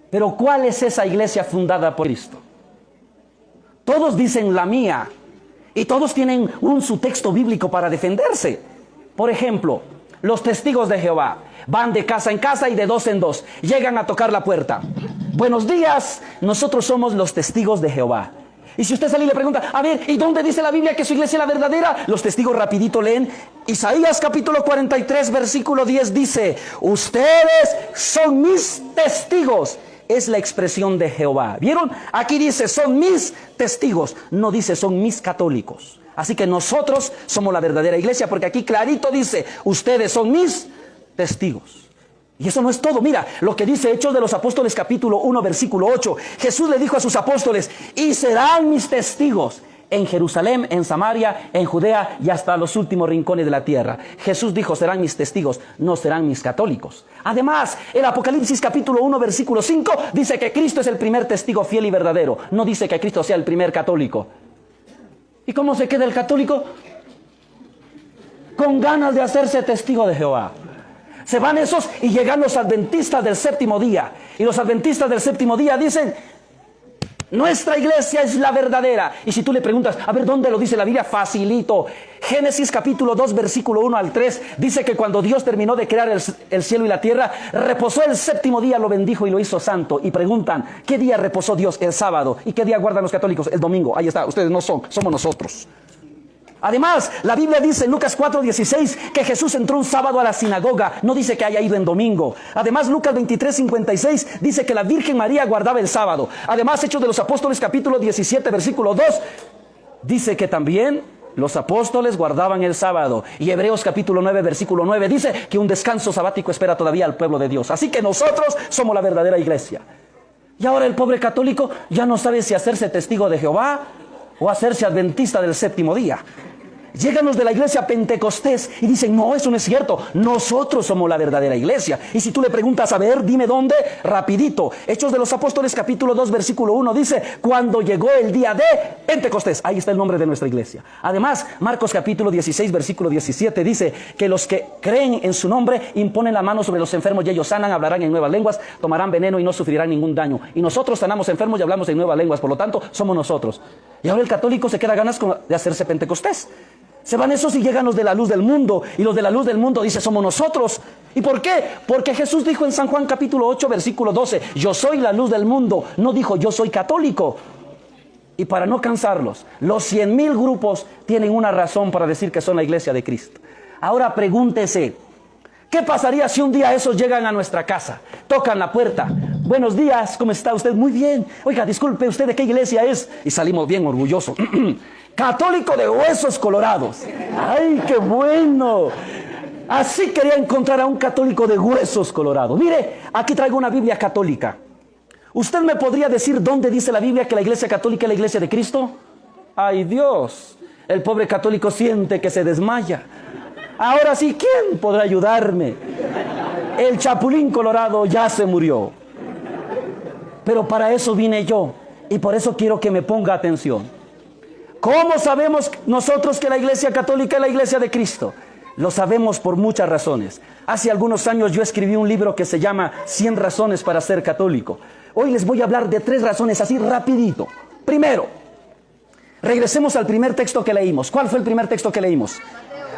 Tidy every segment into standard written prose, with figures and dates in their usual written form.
Pero ¿cuál es esa iglesia fundada por Cristo? Todos dicen la mía y todos tienen su texto bíblico para defenderse. Por ejemplo, los testigos de Jehová van de casa en casa y de dos en dos. Llegan a tocar la puerta. Buenos días, nosotros somos los testigos de Jehová. Y si usted sale y le pregunta, a ver, ¿y dónde dice la Biblia que su iglesia es la verdadera? Los testigos rapidito leen. Isaías capítulo 43, versículo 10 dice, ustedes son mis testigos. Es la expresión de Jehová. ¿Vieron? Aquí dice, son mis testigos. No dice, son mis católicos. Así que nosotros somos la verdadera iglesia, porque aquí clarito dice, ustedes son mis testigos. Y eso no es todo. Mira lo que dice Hechos de los Apóstoles capítulo 1 versículo 8. Jesús le dijo a sus apóstoles, y serán mis testigos en Jerusalén, en Samaria, en Judea y hasta los últimos rincones de la tierra. Jesús dijo, serán mis testigos, no serán mis católicos. Además, el Apocalipsis capítulo 1 versículo 5 dice que Cristo es el primer testigo fiel y verdadero. No dice que Cristo sea el primer católico. ¿Y cómo se queda el católico? Con ganas de hacerse testigo de Jehová. Se van esos y llegan los adventistas del séptimo día. Y los adventistas del séptimo día dicen, nuestra iglesia es la verdadera. Y si tú le preguntas, a ver, ¿dónde lo dice la Biblia? Facilito. Génesis capítulo 2, versículo 1 al 3, dice que cuando Dios terminó de crear el cielo y la tierra, reposó el séptimo día, lo bendijo y lo hizo santo. Y preguntan, ¿qué día reposó Dios? El sábado. ¿Y qué día guardan los católicos? El domingo. Ahí está, ustedes no son, somos nosotros. Además, la Biblia dice en Lucas 4:16 que Jesús entró un sábado a la sinagoga. No dice que haya ido en domingo. Además, Lucas 23:56 dice que la Virgen María guardaba el sábado. Además, Hechos de los Apóstoles capítulo 17 versículo 2 dice que también los apóstoles guardaban el sábado. Y Hebreos capítulo 9 versículo 9 dice que un descanso sabático espera todavía al pueblo de Dios. Así que nosotros somos la verdadera iglesia. Y ahora el pobre católico ya no sabe si hacerse testigo de Jehová o hacerse adventista del séptimo día. Llegan los de la iglesia Pentecostés y dicen, no, eso no es cierto, nosotros somos la verdadera iglesia. Y si tú le preguntas, a ver, dime dónde, rapidito. Hechos de los Apóstoles capítulo 2 versículo 1 dice, cuando llegó el día de Pentecostés, ahí está el nombre de nuestra iglesia. Además, Marcos capítulo 16 versículo 17 dice que los que creen en su nombre imponen la mano sobre los enfermos y ellos sanan, hablarán en nuevas lenguas, tomarán veneno y no sufrirán ningún daño. Y nosotros sanamos enfermos y hablamos en nuevas lenguas, por lo tanto, somos nosotros. Y ahora el católico se queda ganas de hacerse Pentecostés. Se van esos y llegan los de la luz del mundo. Y los de la luz del mundo dicen, somos nosotros. ¿Y por qué? Porque Jesús dijo en San Juan capítulo 8 versículo 12, yo soy la luz del mundo. No dijo, yo soy católico. Y para no cansarlos, los 100,000 grupos tienen una razón para decir que son la iglesia de Cristo. Ahora pregúntese, ¿qué pasaría si un día esos llegan a nuestra casa? Tocan la puerta. Buenos días, ¿cómo está usted? Muy bien. Oiga, disculpe, ¿usted de qué iglesia es? Y salimos bien orgullosos. Católico de huesos colorados. ¡Ay, qué bueno! Así quería encontrar a un católico de huesos colorados. Mire, aquí traigo una Biblia católica. ¿Usted me podría decir dónde dice la Biblia que la iglesia católica es la iglesia de Cristo? ¡Ay, Dios! El pobre católico siente que se desmaya. Ahora sí, ¿quién podrá ayudarme? El chapulín colorado ya se murió. Pero para eso vine yo. Y por eso quiero que me ponga atención. ¿Cómo sabemos nosotros que la iglesia católica es la iglesia de Cristo? Lo sabemos por muchas razones. Hace algunos años yo escribí un libro que se llama 100 razones para ser católico. Hoy les voy a hablar de 3 razones así rapidito. Primero, regresemos al primer texto que leímos. ¿Cuál fue el primer texto que leímos?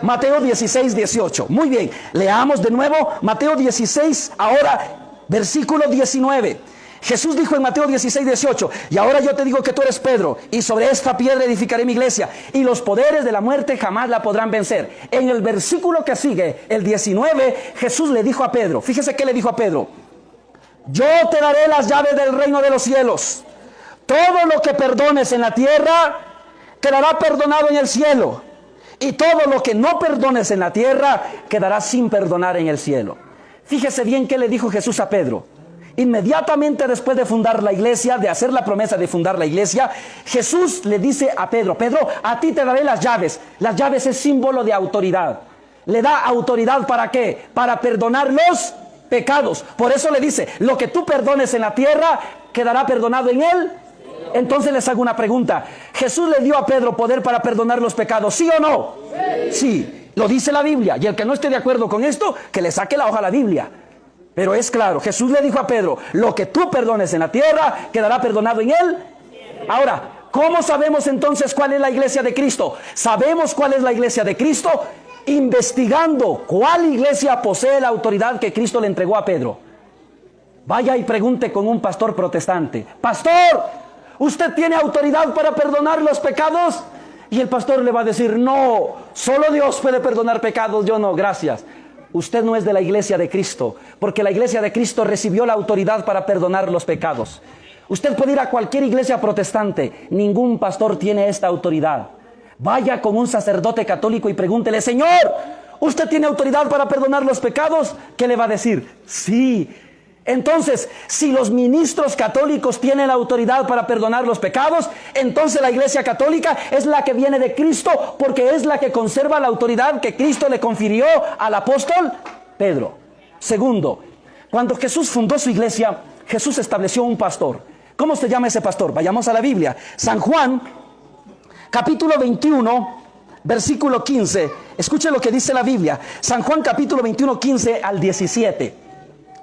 Mateo 16, 18. Muy bien, leamos de nuevo Mateo 16, ahora versículo 19. Jesús dijo en Mateo 16, 18, y ahora yo te digo que tú eres Pedro, y sobre esta piedra edificaré mi iglesia, y los poderes de la muerte jamás la podrán vencer. En el versículo que sigue, el 19, Jesús le dijo a Pedro, fíjese qué le dijo a Pedro, yo te daré las llaves del reino de los cielos. Todo lo que perdones en la tierra, quedará perdonado en el cielo, y todo lo que no perdones en la tierra, quedará sin perdonar en el cielo. Fíjese bien qué le dijo Jesús a Pedro. Inmediatamente después de fundar la iglesia, de hacer la promesa de fundar la iglesia, Jesús le dice a Pedro, Pedro, a ti te daré las llaves. Las llaves es símbolo de autoridad. Le da autoridad ¿para qué? Para perdonar los pecados. Por eso le dice, lo que tú perdones en la tierra, quedará perdonado en él. Entonces les hago una pregunta. ¿Jesús le dio a Pedro poder para perdonar los pecados? ¿Sí o no? Sí. Lo dice la Biblia. Y el que no esté de acuerdo con esto, que le saque la hoja a la Biblia. Pero es claro, Jesús le dijo a Pedro, lo que tú perdones en la tierra, quedará perdonado en él. Ahora, ¿cómo sabemos entonces cuál es la iglesia de Cristo? Sabemos cuál es la iglesia de Cristo investigando cuál iglesia posee la autoridad que Cristo le entregó a Pedro. Vaya y pregunte con un pastor protestante: pastor, ¿usted tiene autoridad para perdonar los pecados? Y el pastor le va a decir: no, solo Dios puede perdonar pecados, yo no, gracias. Usted no es de la iglesia de Cristo, porque la iglesia de Cristo recibió la autoridad para perdonar los pecados. Usted puede ir a cualquier iglesia protestante, ningún pastor tiene esta autoridad. Vaya con un sacerdote católico y pregúntele: Señor, ¿usted tiene autoridad para perdonar los pecados? ¿Qué le va a decir? Sí. Entonces, si los ministros católicos tienen la autoridad para perdonar los pecados, entonces la iglesia católica es la que viene de Cristo, porque es la que conserva la autoridad que Cristo le confirió al apóstol Pedro. Segundo, cuando Jesús fundó su iglesia, Jesús estableció un pastor. ¿Cómo se llama ese pastor? Vayamos a la Biblia. San Juan, capítulo 21, versículo 15. Escuche lo que dice la Biblia. San Juan, capítulo 21, 15 al 17.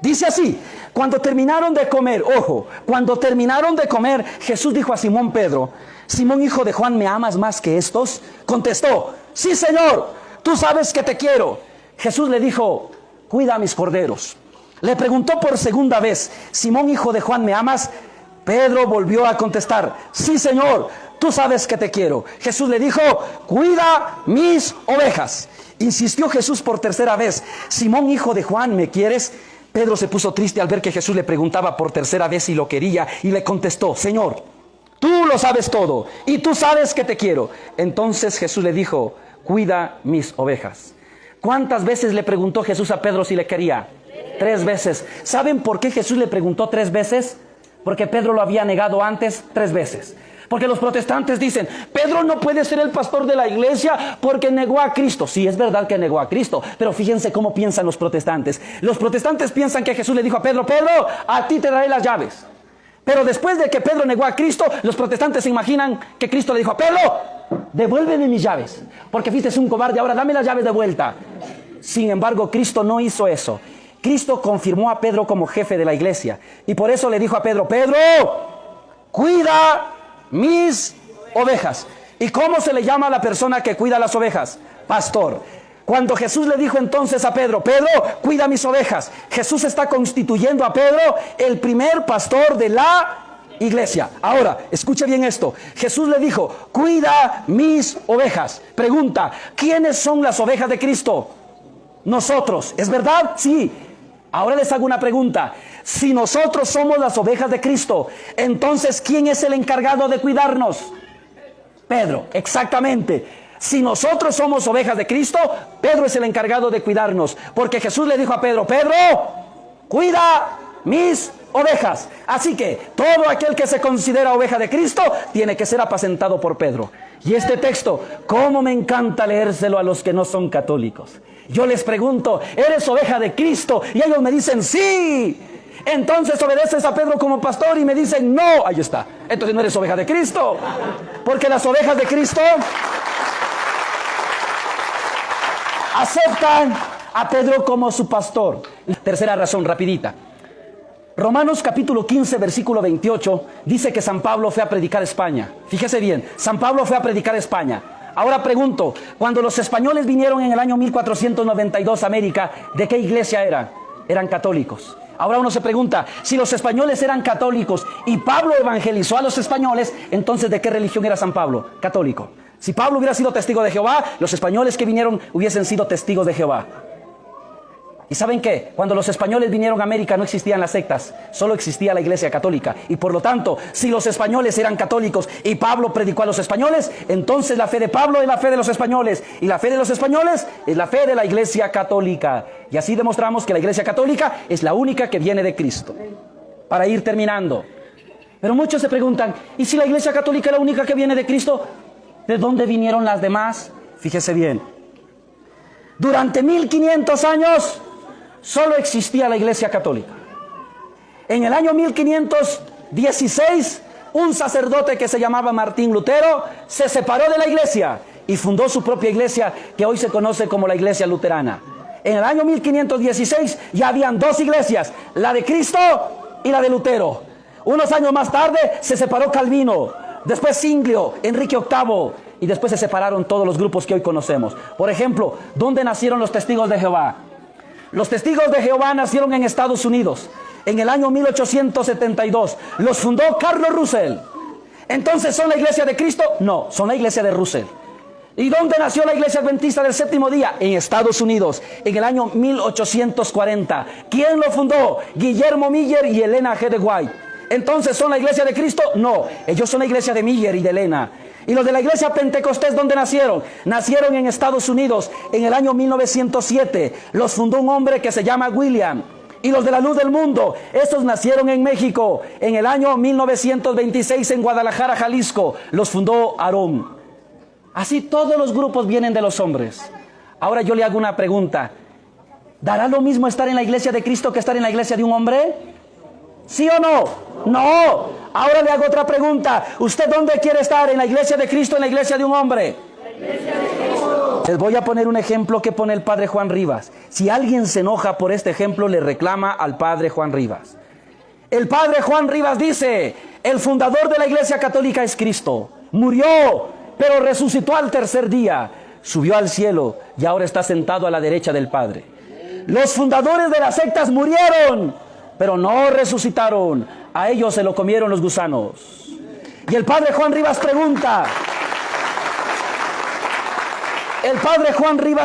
Dice así: cuando terminaron de comer, ojo, cuando terminaron de comer, Jesús dijo a Simón Pedro: Simón, hijo de Juan, ¿me amas más que estos? Contestó: sí, Señor, tú sabes que te quiero. Jesús le dijo: cuida a mis corderos. Le preguntó por segunda vez: Simón, hijo de Juan, ¿me amas? Pedro volvió a contestar: sí, Señor, tú sabes que te quiero. Jesús le dijo: cuida mis ovejas. Insistió Jesús por tercera vez: Simón, hijo de Juan, ¿me quieres? Pedro se puso triste al ver que Jesús le preguntaba por tercera vez si lo quería, y le contestó: Señor, tú lo sabes todo y tú sabes que te quiero. Entonces Jesús le dijo: cuida mis ovejas. ¿Cuántas veces le preguntó Jesús a Pedro si le quería? 3 veces. ¿Saben por qué Jesús le preguntó 3 veces? Porque Pedro lo había negado antes 3 veces. Porque los protestantes dicen: Pedro no puede ser el pastor de la iglesia porque negó a Cristo. Sí, es verdad que negó a Cristo, pero fíjense cómo piensan los protestantes. Los protestantes piensan que Jesús le dijo a Pedro: Pedro, a ti te daré las llaves. Pero después de que Pedro negó a Cristo, los protestantes se imaginan que Cristo le dijo a Pedro: devuélveme mis llaves, porque fuiste un cobarde, ahora dame las llaves de vuelta. Sin embargo, Cristo no hizo eso. Cristo confirmó a Pedro como jefe de la iglesia, y por eso le dijo a Pedro: Pedro, cuida mis ovejas. ¿Y cómo se le llama a la persona que cuida las ovejas? Pastor. Cuando Jesús le dijo entonces a Pedro: Pedro, cuida mis ovejas, Jesús está constituyendo a Pedro el primer pastor de la iglesia. Ahora, escuche bien esto. Jesús le dijo: cuida mis ovejas. Pregunta: ¿quiénes son las ovejas de Cristo? Nosotros. ¿Es verdad? Sí. Ahora les hago una pregunta. Si nosotros somos las ovejas de Cristo, entonces ¿quién es el encargado de cuidarnos? Pedro. Exactamente. Si nosotros somos ovejas de Cristo, Pedro es el encargado de cuidarnos, porque Jesús le dijo a Pedro: Pedro, cuida mis ovejas. Así que todo aquel que se considera oveja de Cristo tiene que ser apacentado por Pedro. Y este texto, cómo me encanta leérselo a los que no son católicos. Yo les pregunto: ¿eres oveja de Cristo? Y ellos me dicen: sí. Entonces obedeces a Pedro como pastor, y me dicen: no. Ahí está. Entonces no eres oveja de Cristo, porque las ovejas de Cristo aceptan a Pedro como su pastor. Tercera razón, rapidita. Romanos capítulo 15, versículo 28, dice que San Pablo fue a predicar a España. Fíjese bien, San Pablo fue a predicar a España. Ahora pregunto, cuando los españoles vinieron en el año 1492 a América, ¿de qué iglesia eran? Eran católicos. Ahora uno se pregunta, si los españoles eran católicos y Pablo evangelizó a los españoles, entonces ¿de qué religión era San Pablo? Católico. Si Pablo hubiera sido testigo de Jehová, los españoles que vinieron hubiesen sido testigos de Jehová. ¿Y saben qué? Cuando los españoles vinieron a América no existían las sectas, solo existía la iglesia católica. Y por lo tanto, si los españoles eran católicos y Pablo predicó a los españoles, entonces la fe de Pablo es la fe de los españoles, y la fe de los españoles es la fe de la iglesia católica. Y así demostramos que la iglesia católica es la única que viene de Cristo. Para ir terminando. Pero muchos se preguntan, ¿y si la iglesia católica es la única que viene de Cristo? ¿De dónde vinieron las demás? Fíjese bien. Durante 1500 años solo existía la iglesia católica. En el año 1516, un sacerdote que se llamaba Martín Lutero se separó de la iglesia y fundó su propia iglesia, que hoy se conoce como la iglesia luterana. En el año 1516 ya habían dos iglesias, la de Cristo y la de Lutero. Unos años más tarde se separó Calvino, después Zwinglio, Enrique VIII, y después se separaron todos los grupos que hoy conocemos. Por ejemplo, ¿dónde nacieron los testigos de Jehová? Los testigos de Jehová nacieron en Estados Unidos en el año 1872. Los fundó Carlos Russell. Entonces, ¿son la iglesia de Cristo? No, son la iglesia de Russell. ¿Y dónde nació la iglesia adventista del séptimo día? En Estados Unidos, en el año 1840. ¿Quién lo fundó? Guillermo Miller y Elena G. de White. Entonces, ¿son la iglesia de Cristo? No, ellos son la iglesia de Miller y de Elena. ¿Y los de la iglesia Pentecostés dónde nacieron? Nacieron en Estados Unidos en el año 1907. Los fundó un hombre que se llama William. Y los de la Luz del Mundo, estos nacieron en México en el año 1926 en Guadalajara, Jalisco. Los fundó Aarón. Así todos los grupos vienen de los hombres. Ahora yo le hago una pregunta. ¿Dará lo mismo estar en la iglesia de Cristo que estar en la iglesia de un hombre? ¿Sí o no? No. Ahora le hago otra pregunta. ¿Usted dónde quiere estar? ¿En la iglesia de Cristo o en la iglesia de un hombre? La iglesia de Cristo. Les voy a poner un ejemplo que pone el padre Juan Rivas. Si alguien se enoja por este ejemplo, le reclama al padre Juan Rivas. El padre Juan Rivas dice, el fundador de la iglesia católica es Cristo. Murió, pero resucitó al tercer día. Subió al cielo y ahora está sentado a la derecha del Padre. Los fundadores de las sectas murieron, pero no resucitaron. A ellos se lo comieron los gusanos. Y el padre Juan Rivas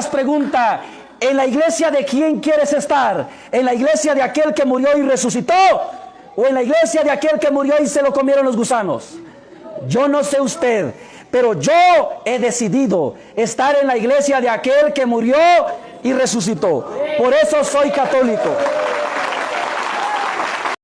pregunta, ¿en la iglesia de quién quieres estar? ¿En la iglesia de aquel que murió y resucitó? ¿O en la iglesia de aquel que murió y se lo comieron los gusanos? Yo no sé usted, pero yo he decidido estar en la iglesia de aquel que murió y resucitó. Por eso soy católico.